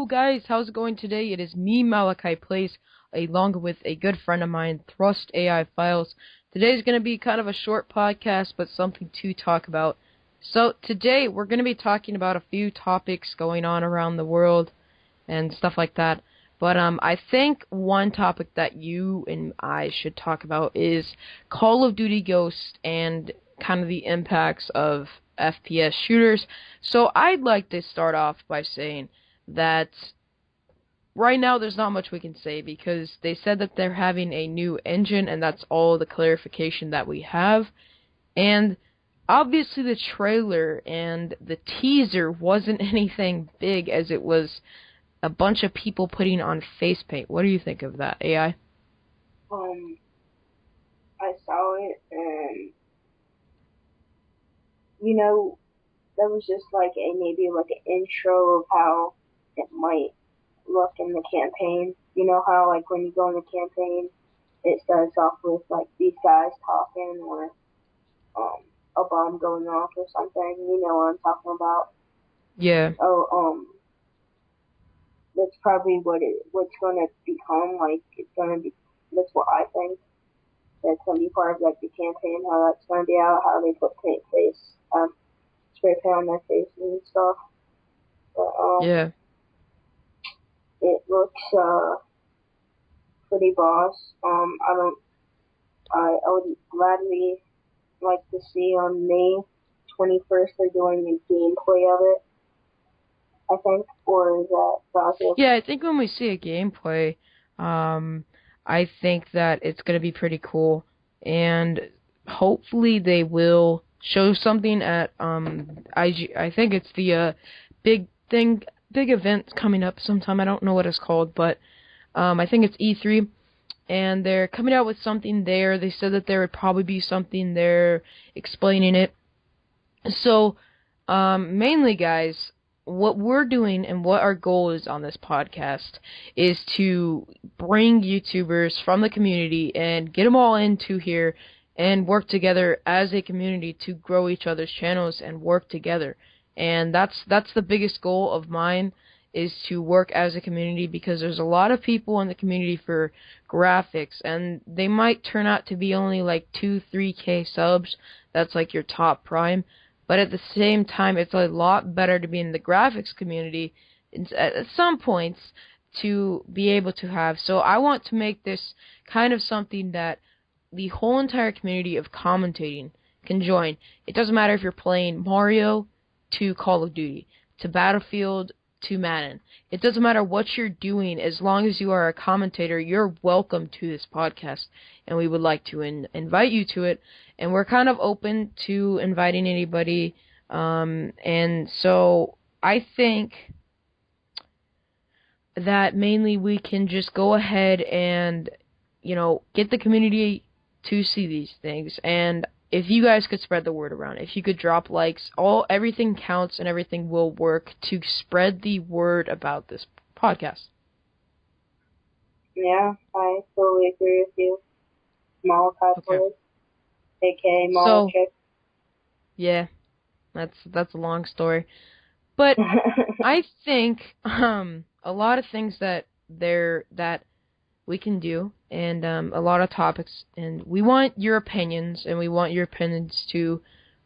Guys, how's it going today? It is me, Malachi Plays, along with a good friend of mine, Thrust AI Files. Today's going to be kind of a short podcast, but something to talk about. So today we're going to be talking about a few topics going on around the world and stuff like that. But I think one topic that you and I should talk about is Call of Duty Ghost and kind of the impacts of FPS shooters. So I'd like to start off by saying that right now there's not much we can say because they said that they're having a new engine and that's all the clarification that we have. And obviously the trailer and the teaser wasn't anything big as it was a bunch of people putting on face paint. What do you think of that, AI? I saw it and, that was just maybe an intro of how it might look in the campaign. You know how when you go in the campaign, it starts off with these guys talking or a bomb going off or something. You know what I'm talking about? Yeah. That's probably what's gonna become. That's what I think. That's gonna be part of the campaign. How that's gonna be out. How they put spray paint on their faces and stuff. But Yeah. it looks pretty boss. I would gladly like to see on May 21st they're doing a gameplay of it. I think, or is that positive? Yeah, I think when we see a gameplay, I think that it's gonna be pretty cool, and hopefully they will show something at I think it's the big event coming up sometime. I don't know what it's called, but I think it's E3, and they're coming out with something there. They said that there would probably be something there explaining it. So mainly, guys, what we're doing and what our goal is on this podcast is to bring YouTubers from the community and get them all into here and work together as a community to grow each other's channels and work together. And that's the biggest goal of mine, is to work as a community, because there's a lot of people in the community for graphics and they might turn out to be only 2-3K subs. That's your top prime. But at the same time, it's a lot better to be in the graphics community at some points to be able to have. So I want to make this kind of something that the whole entire community of commentating can join. It doesn't matter if you're playing Mario to Call of Duty, to Battlefield, to Madden. It doesn't matter what you're doing, as long as you are a commentator, you're welcome to this podcast, and we would like to invite you to it, and we're kind of open to inviting anybody, and so I think that mainly we can just go ahead and, get the community to see these things, and if you guys could spread the word around, if you could drop likes, everything counts and everything will work to spread the word about this podcast. Yeah, I totally agree with you. Malachi Plays, aka Malachi. So, yeah, that's a long story, but I think a lot of things that we can do, and a lot of topics, and we want your opinions, and we want your opinions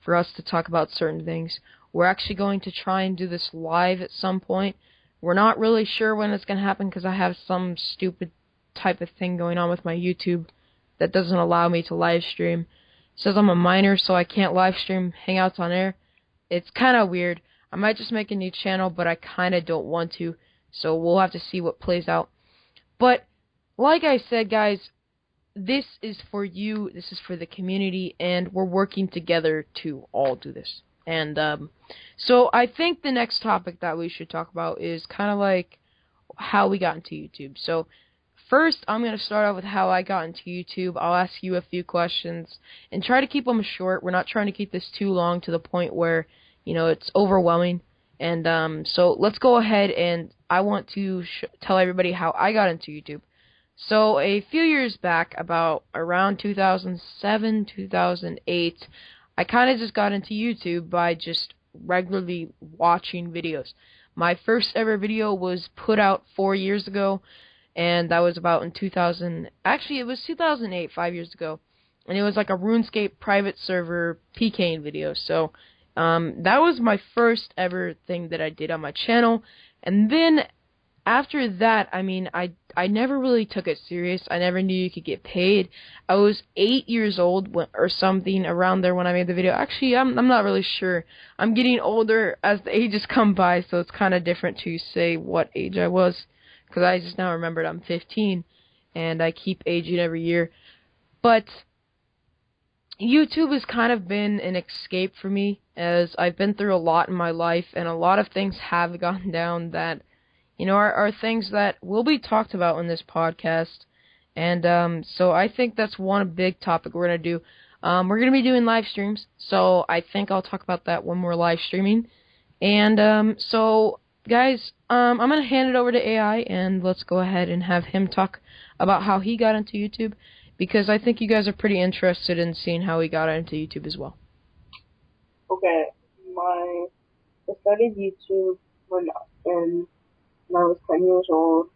for us to talk about certain things. We're actually going to try and do this live at some point. We're not really sure when it's going to happen because I have some stupid type of thing going on with my YouTube that doesn't allow me to live stream. It says I'm a minor, so I can't live stream Hangouts on air. It's kind of weird. I might just make a new channel, but I kind of don't want to, so we'll have to see what plays out. But like I said, guys, this is for you, this is for the community, and we're working together to all do this. And so I think the next topic that we should talk about is kind of how we got into YouTube. So first, I'm going to start off with how I got into YouTube. I'll ask you a few questions and try to keep them short. We're not trying to keep this too long to the point where, it's overwhelming. And so let's go ahead, and I want to tell everybody how I got into YouTube. So a few years back, about around 2007, 2008, I kind of just got into YouTube by just regularly watching videos. My first ever video was put out 4 years ago, and that was about in 2000. Actually, it was 2008, 5 years ago, and it was like a RuneScape private server PKing video. So that was my first ever thing that I did on my channel, and then after that, I mean, I never really took it serious. I never knew you could get paid. I was 8 years old or something around there when I made the video. Actually, I'm not really sure. I'm getting older as the ages come by, so it's kind of different to say what age I was, because I just now remembered I'm 15, and I keep aging every year. But YouTube has kind of been an escape for me, as I've been through a lot in my life, and a lot of things have gone down that are things that will be talked about in this podcast. And so I think that's one big topic we're going to do. We're going to be doing live streams, so I think I'll talk about that when we're live streaming. And so, guys, I'm going to hand it over to AI, and let's go ahead and have him talk about how he got into YouTube, because I think you guys are pretty interested in seeing how he got into YouTube as well. Okay, I started YouTube when I was 10 years old.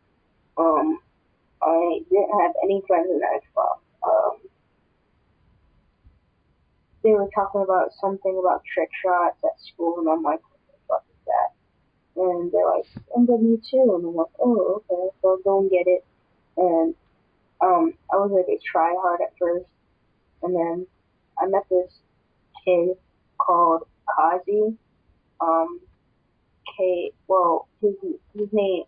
I didn't have any friends in Xbox. They were talking about something about trick shots at school, and I'm like, what the fuck is that? And they're like, MW2, and I'm like, oh, okay, so I'll go and get it. And I was like a try-hard at first, and then I met this kid called Kazi. Well, his name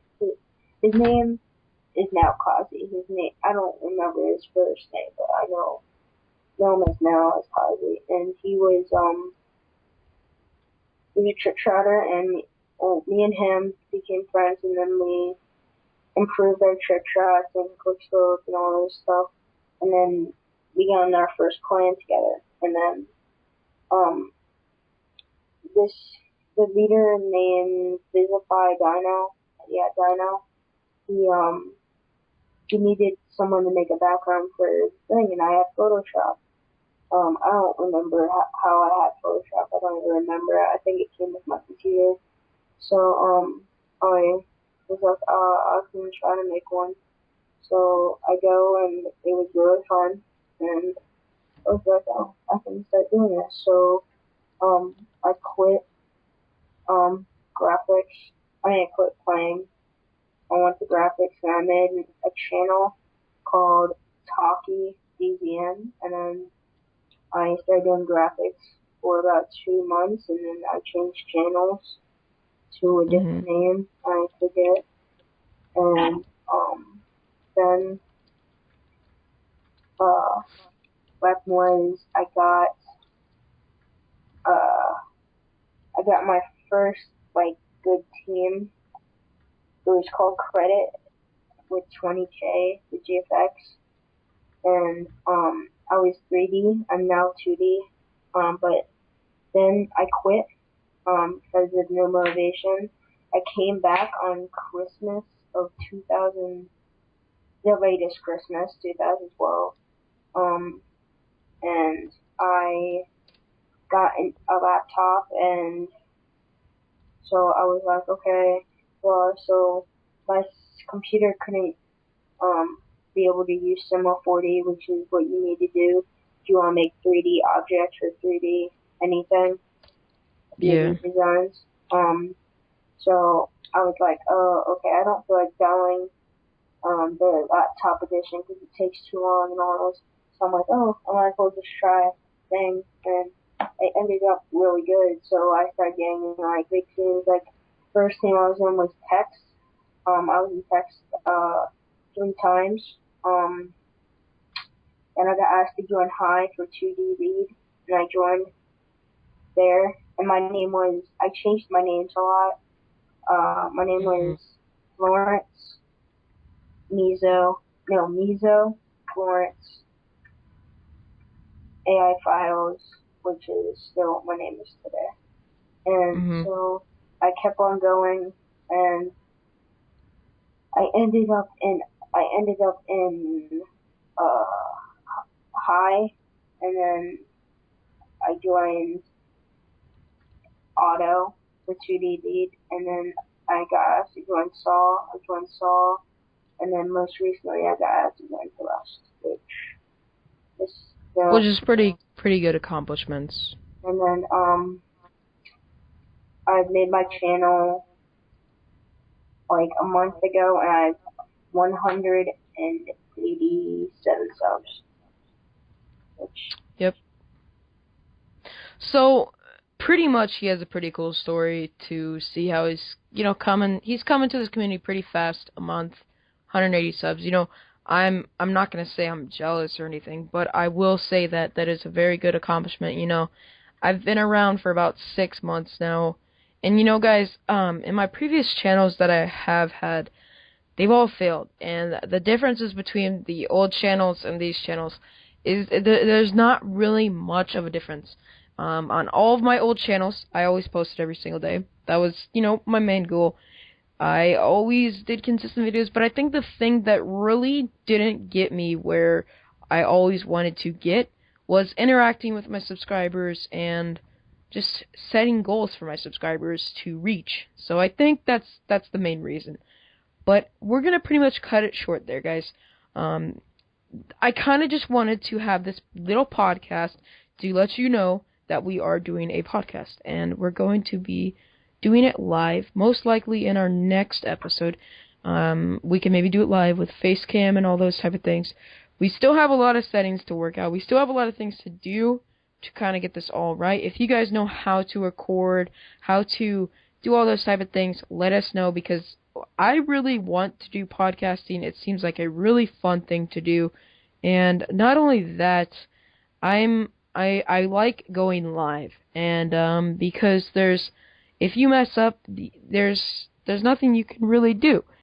is now Kazi. His name, I don't remember his first name, but I know him as now as Kazi. And he was a trick shotter, and me and him became friends, and then we improved our trick shots and quick scopes and all this stuff. And then we got in our first clan together. And then the leader named Visify Dino, he needed someone to make a background for his thing, and I had Photoshop. I don't remember how I had Photoshop. I don't even remember. I think it came with my computer. So I was like, I can try to make one. So I go, and it was really fun, and I was like, oh, I can start doing this. So I quit graphics. I quit playing. I went to graphics, and I made a channel called Talkie DZM, and then I started doing graphics for about 2 months, and then I changed channels to a different name. I forget. And then what was I got my first like good team. It was called Credit with 20K, the GFX, and I was 3D. I'm now 2D. But then I quit because of no motivation. I came back on Christmas of 2000, the latest Christmas, 2012, and I got a laptop, and so I was like, okay, well, so my computer couldn't be able to use Cinema 4D, which is what you need to do if you want to make 3D objects or 3D anything, 3D designs. So I was like, oh, okay, I don't feel like selling the laptop edition because it takes too long and all this. So I'm like, oh, I might as well just try things, and it ended up really good. So I started getting like big teams. Like first team I was in was text. I was in text 3 times. And I got asked to join High for 2D lead, and I joined there. And my name was, I changed my names a lot. My name was Florence Mizo, Florence AiFiles, which is still what my name is today. And so I kept on going, and I ended up in High, and then I joined Auto for 2D lead, and then I got asked to join Saw, and then most recently I got asked to join Thrust, which is pretty good accomplishments. And then I've made my channel like a month ago, and I have 187 subs. Yep. So pretty much he has a pretty cool story to see how he's he's coming to this community pretty fast, a month, 180 subs. I'm not gonna say I'm jealous or anything, but I will say that that is a very good accomplishment. I've been around for about 6 months now, and guys, in my previous channels that I have had, they've all failed, and the differences between the old channels and these channels is there's not really much of a difference. On all of my old channels, I always posted every single day. That was, my main goal. I always did consistent videos, but I think the thing that really didn't get me where I always wanted to get was interacting with my subscribers and just setting goals for my subscribers to reach. So I think that's the main reason. But we're going to pretty much cut it short there, guys. I kind of just wanted to have this little podcast to let you know that we are doing a podcast, and we're going to be doing it live, most likely in our next episode. We can maybe do it live with face cam and all those type of things. We still have a lot of settings to work out. We still have a lot of things to do to kind of get this all right. If you guys know how to record, how to do all those type of things, let us know, because I really want to do podcasting. It seems like a really fun thing to do. And not only that, I like going live, and because if you mess up, there's nothing you can really do.